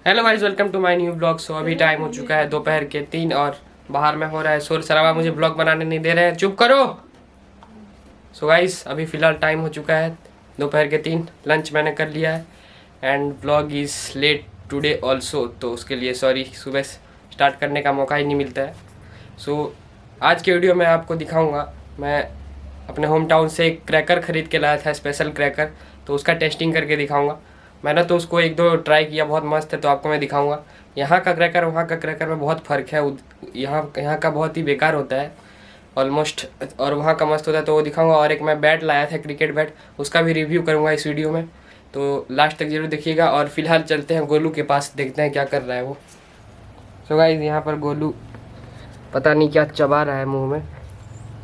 Hello guys, welcome to my new blog. So अभी time हो चुका है दोपहर के 3 और बाहर में हो रहा है शोर शराबा। मुझे ब्लॉग बनाने नहीं दे रहे हैं, चुप करो। सो गाइस, अभी फ़िलहाल टाइम हो चुका है दोपहर के 3। लंच मैंने कर लिया है and blog is late today also, तो उसके लिए सॉरी। सुबह स्टार्ट करने का मौका ही नहीं मिलता है। सो आज के वीडियो में आपको दिखाऊँगा, मैं अपने होम टाउन से एक क्रैकर ख़रीद के लाया था, स्पेशल क्रैकर। तो उसका टेस्टिंग करके दिखाऊँगा। मैंने तो उसको एक दो ट्राई किया, बहुत मस्त है, तो आपको मैं दिखाऊंगा। यहाँ का क्रैकर वहाँ का क्रैकर में बहुत फ़र्क है। यहाँ का बहुत ही बेकार होता है ऑलमोस्ट, और वहाँ का मस्त होता है, तो वो दिखाऊंगा। और एक मैं बैट लाया था, क्रिकेट बैट, उसका भी रिव्यू करूँगा इस वीडियो में, तो लास्ट तक जरूर देखिएगा। और फिलहाल चलते हैं गोलू के पास, देखते हैं क्या कर रहा है वो। सो गाइस, यहाँ पर गोलू पता नहीं क्या चबा रहा है मुँह में,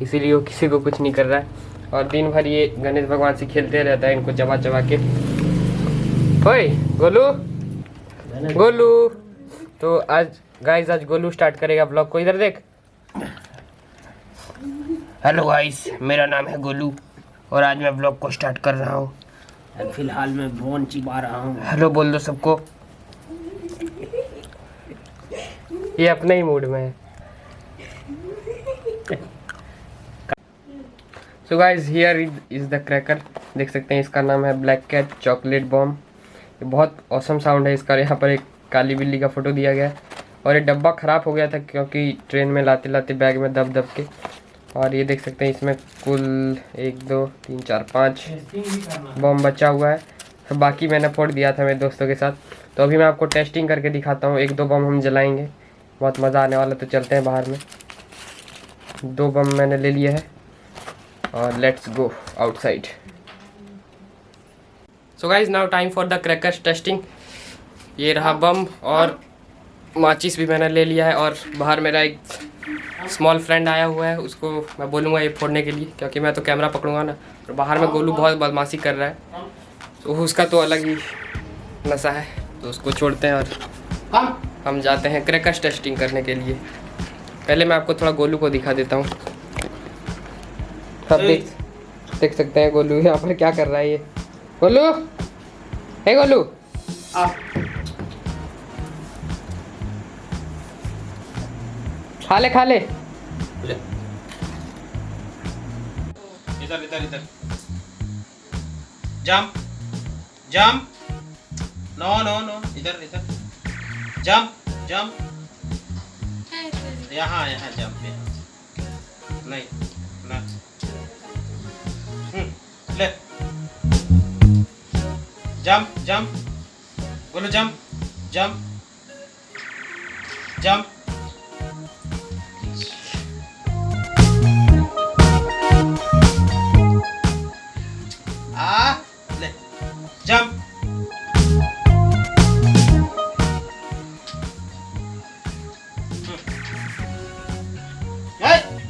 इसीलिए वो किसी को कुछ नहीं कर रहा है। और दिन भर ये गणेश भगवान से खेलते रहता है, इनको चबा चबा के। ओए गोलू, गोलू। तो आज गाइस गोलू स्टार्ट करेगा ब्लॉग को। इधर देख। हेलो गाइस, मेरा नाम है गोलू और आज मैं ब्लॉग को स्टार्ट कर रहा हूँ। फिलहाल मैं बोन चिपा रहा हूँ। हेलो बोल दो सबको। ये अपने ही मूड में है। So guys, here is the cracker. देख सकते हैं, इसका नाम है ब्लैक कैट चॉकलेट बॉम्ब। ये बहुत औसम साउंड है इसका। यहाँ पर एक काली बिल्ली का फोटो दिया गया है। और ये डब्बा ख़राब हो गया था क्योंकि ट्रेन में लाते लाते बैग में दब दब के। और ये देख सकते हैं, इसमें कुल 1 2 3 4 5 बम बचा हुआ है। बाकी मैंने फोड़ दिया था मेरे दोस्तों के साथ। तो अभी मैं आपको टेस्टिंग करके दिखाता हूँ। 1 2 बम हम जलाएँगे, बहुत मज़ा आने वाला। तो चलते हैं बाहर में। 2 बम मैंने ले लिए हैं और let's go outside. So guys, now time for the crackers testing. ये रहा बम और माचिस भी मैंने ले लिया है। और बाहर मेरा एक स्मॉल फ्रेंड आया हुआ है, उसको मैं बोलूँगा ये फोड़ने के लिए, क्योंकि मैं तो कैमरा पकड़ूंगा ना। और बाहर में गोलू बहुत बदमाशी कर रहा है, तो उसका तो अलग ही नशा है, तो उसको छोड़ते हैं और हम जाते हैं क्रैकर्स टेस्टिंग करने के लिए। पहले मैं आपको थोड़ा गोलू को दिखा देता हूँ। आप देख सकते हैं गोलू यहाँ पर क्या कर रहा है। ये गोलू, हे गोलू, खा ले खा ले। इधर इधर इधर। Jump jump. No no no, इधर इधर। Jump jump. यहाँ यहाँ जंप पे। नहीं ना। ले। Jump jump. बोलो जंप जंप जंप। ले जंप।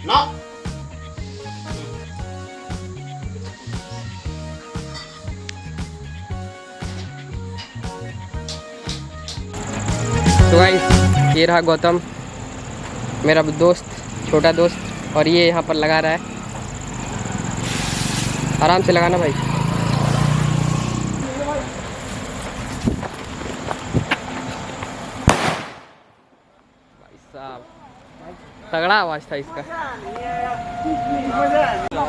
नो। तो गाइस, ये रहा गौतम, मेरा दोस्त, छोटा दोस्त, और ये यहाँ पर लगा रहा है। आराम से लगाना भाई। साहब, तगड़ा आवाज था इसका।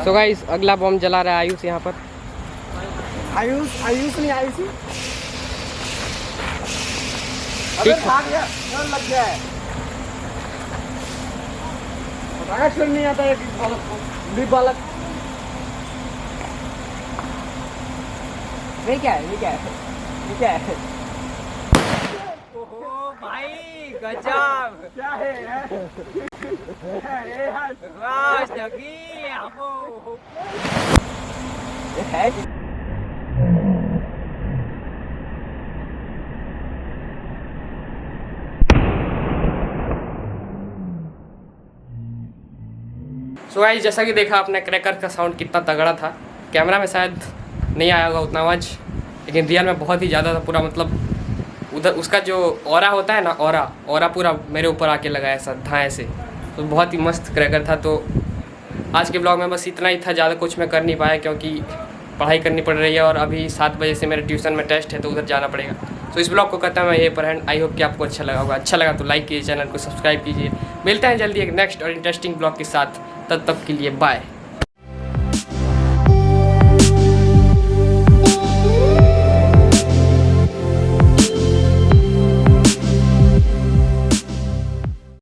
सो गाइस, अगला बम जला रहा है आयुष यहाँ पर। आयुष नहीं, आयुषी ठीक भाग गया, डर लग गया है। पता क्यों नहीं आता है कि बालक। ये क्या है, ये क्या है, ये क्या है? ओहो भाई, गजब। क्या है वाह, जगी हमको। ये है। सो गाइस, जैसा कि देखा आपने क्रैकर का साउंड कितना तगड़ा था। कैमरा में शायद नहीं आया होगा उतना आवाज़, लेकिन रियल में बहुत ही ज़्यादा था। पूरा मतलब उधर उसका जो ऑरा होता है ना, ऑरा पूरा मेरे ऊपर आके लगा ऐसा धाए से। तो बहुत ही मस्त क्रैकर था। तो आज के ब्लॉग में बस इतना ही था, ज़्यादा कुछ मैं कर नहीं पाया क्योंकि पढ़ाई करनी पड़ रही है और अभी 7 बजे से मेरे ट्यूशन में टेस्ट है, तो उधर जाना पड़ेगा। तो इस ब्लॉग को करता हूँ मैं ये पर एंड। आई होप कि आपको अच्छा लगा होगा। अच्छा लगा तो लाइक कीजिए, चैनल को सब्सक्राइब कीजिए। मिलते हैं जल्दी एक नेक्स्ट और इंटरेस्टिंग ब्लॉग के साथ। तब तक के लिए बाय।